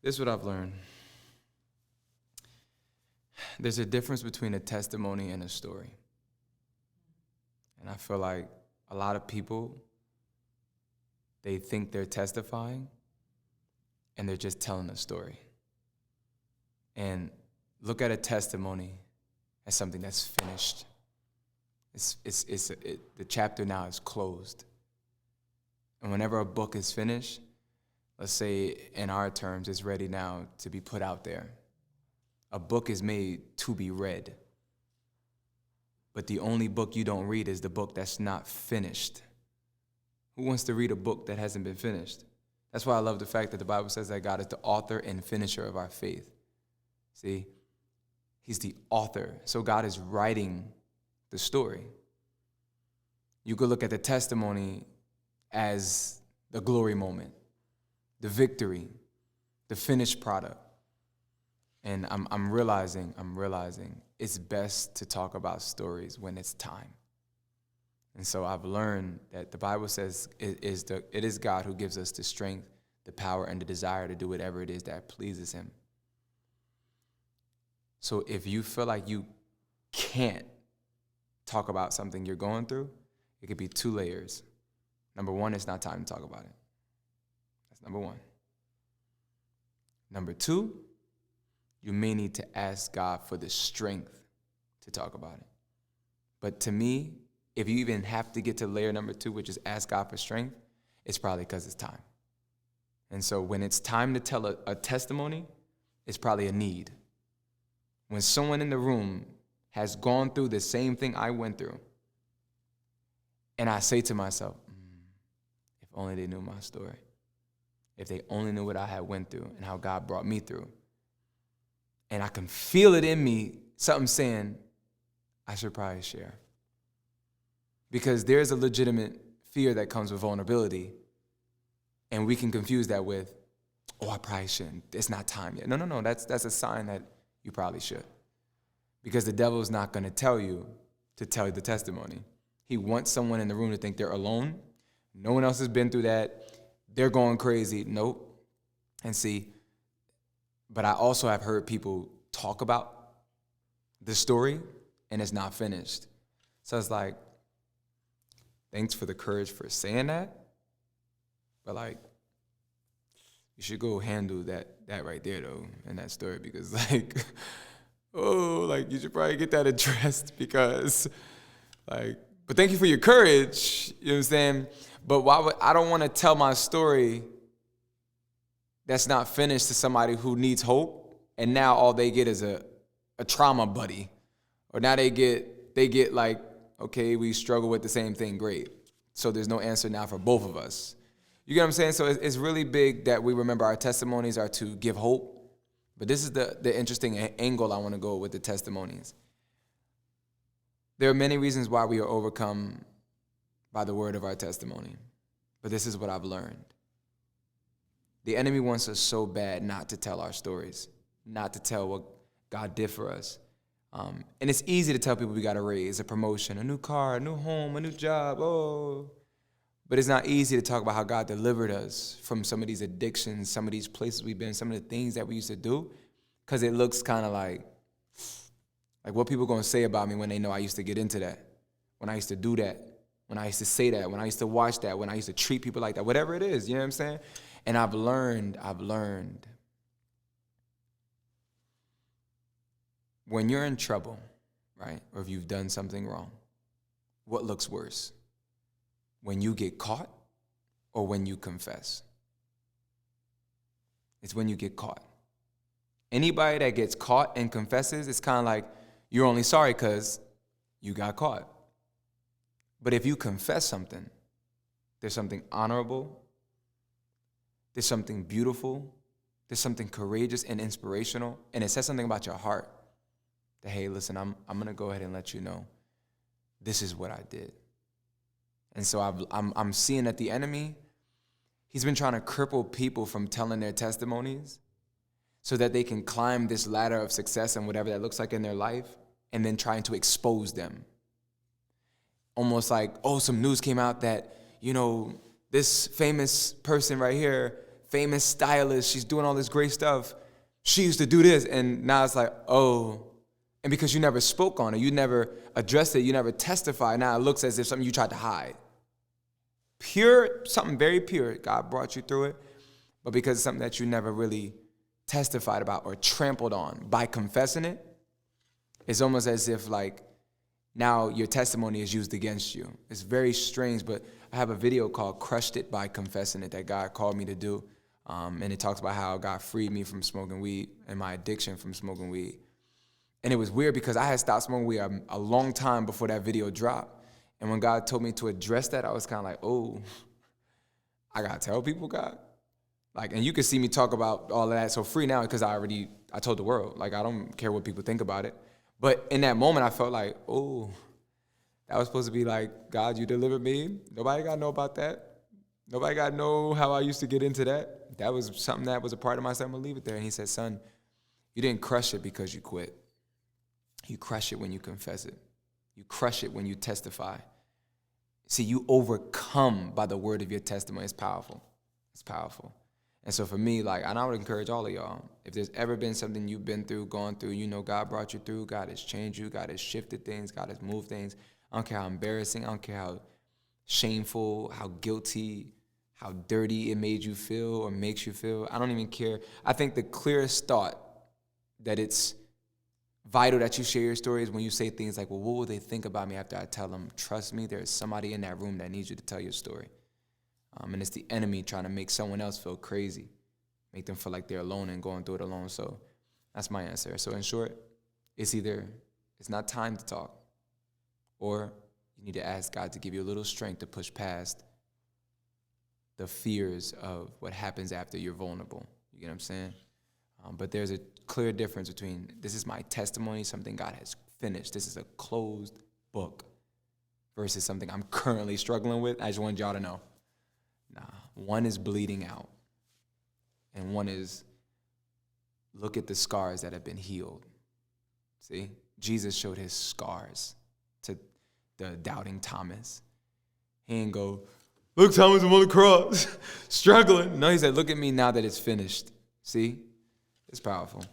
This is what I've learned. There's a difference between a testimony and a story. And I feel like a lot of people, they think they're testifying and they're just telling a story. And look at a testimony as something that's finished. The chapter now is closed. And whenever a book is finished, let's say in our terms, it's ready now to be put out there. A book is made to be read. But the only book you don't read is the book that's not finished. Who wants to read a book that hasn't been finished? That's why I love the fact that the Bible says that God is the author and finisher of our faith. See? He's the author. So God is writing the story. You could look at the testimony as the glory moment, the victory, the finished product. And I'm realizing it's best to talk about stories when it's time. And so I've learned that the Bible says it is God who gives us the strength, the power, and the desire to do whatever it is that pleases him. So if you feel like you can't talk about something you're going through, it could be 2 layers. Number 1, it's not time to talk about it. That's number 1. Number 2, you may need to ask God for the strength to talk about it. But to me, if you even have to get to layer number 2, which is ask God for strength, it's probably because it's time. And so when it's time to tell a testimony, it's probably a need. When someone in the room has gone through the same thing I went through, and I say to myself, if only they knew my story. If they only knew what I had went through and how God brought me through. And I can feel it in me, something saying, I should probably share. Because there's a legitimate fear that comes with vulnerability. And we can confuse that with, I probably shouldn't. It's not time yet. No. That's a sign that you probably should. Because the devil is not going to tell you the testimony. He wants someone in the room to think they're alone. No one else has been through that. They're going crazy. Nope. And see, but I also have heard people talk about the story and it's not finished. So it's like, thanks for the courage for saying that. But like, you should go handle that right there though, in that story, because like, you should probably get that addressed because but thank you for your courage, you know what I'm saying? But I don't want to tell my story that's not finished to somebody who needs hope, and now all they get is a trauma buddy. Or now they get like, okay, we struggle with the same thing, great. So there's no answer now for both of us. You get what I'm saying? So it's really big that we remember our testimonies are to give hope. But this is the interesting angle I want to go with the testimonies. There are many reasons why we are overcome by the word of our testimony. But this is what I've learned. The enemy wants us so bad not to tell our stories, not to tell what God did for us. And it's easy to tell people we got a raise, a promotion, a new car, a new home, a new job, But it's not easy to talk about how God delivered us from some of these addictions, some of these places we've been, some of the things that we used to do, because it looks kind of like what people going to say about me when they know I used to get into that, when I used to do that, when I used to say that, when I used to watch that, when I used to treat people like that, whatever it is, you know what I'm saying? And I've learned, when you're in trouble, right, or if you've done something wrong, what looks worse? When you get caught or when you confess? It's when you get caught. Anybody that gets caught and confesses, it's kind of like you're only sorry because you got caught. But if you confess something, there's something honorable, there's something beautiful, there's something courageous and inspirational, and it says something about your heart that, hey, listen, I'm going to go ahead and let you know this is what I did. And so I'm seeing that the enemy, he's been trying to cripple people from telling their testimonies so that they can climb this ladder of success and whatever that looks like in their life, and then trying to expose them. Almost like, some news came out that, this famous person right here famous stylist. She's doing all this great stuff. She used to do this. And now it's like, oh. And because you never spoke on it, you never addressed it, you never testified, now it looks as if something you tried to hide. Pure, something very pure. God brought you through it. But because it's something that you never really testified about or trampled on by confessing it, it's almost as if like now your testimony is used against you. It's very strange, but I have a video called Crushed It by Confessing It that God called me to do. And it talks about how God freed me from smoking weed and my addiction from smoking weed. And it was weird because I had stopped smoking weed a long time before that video dropped. And when God told me to address that, I was kind of like, oh, I got to tell people, God. Like, and you can see me talk about all of that so free now because I told the world. Like, I don't care what people think about it. But in that moment, I felt like, oh, that was supposed to be like, God, you delivered me. Nobody got to know about that. Nobody got to know how I used to get into that. That was something that was a part of myself. I'm going to leave it there. And he said, son, you didn't crush it because you quit. You crush it when you confess it. You crush it when you testify. See, you overcome by the word of your testimony. It's powerful. It's powerful. And so for me, like, and I would encourage all of y'all, if there's ever been something you've been through, gone through, you know God brought you through, God has changed you, God has shifted things, God has moved things. I don't care how embarrassing, I don't care how shameful, how guilty, how dirty it made you feel or makes you feel. I don't even care. I think the clearest thought that it's vital that you share your stories when you say things like, well, what will they think about me after I tell them? Trust me, there's somebody in that room that needs you to tell your story. And it's the enemy trying to make someone else feel crazy, make them feel like they're alone and going through it alone. So that's my answer. So in short, it's either it's not time to talk, or you need to ask God to give you a little strength to push past the fears of what happens after you're vulnerable. You get what I'm saying? But there's a clear difference between this is my testimony, something God has finished. This is a closed book versus something I'm currently struggling with. I just want y'all to know. Nah, one is bleeding out, and one is look at the scars that have been healed. See, Jesus showed his scars to the doubting Thomas. He didn't go, look, Thomas, I'm on the cross, struggling. No, he said, look at me now that it's finished. See, it's powerful.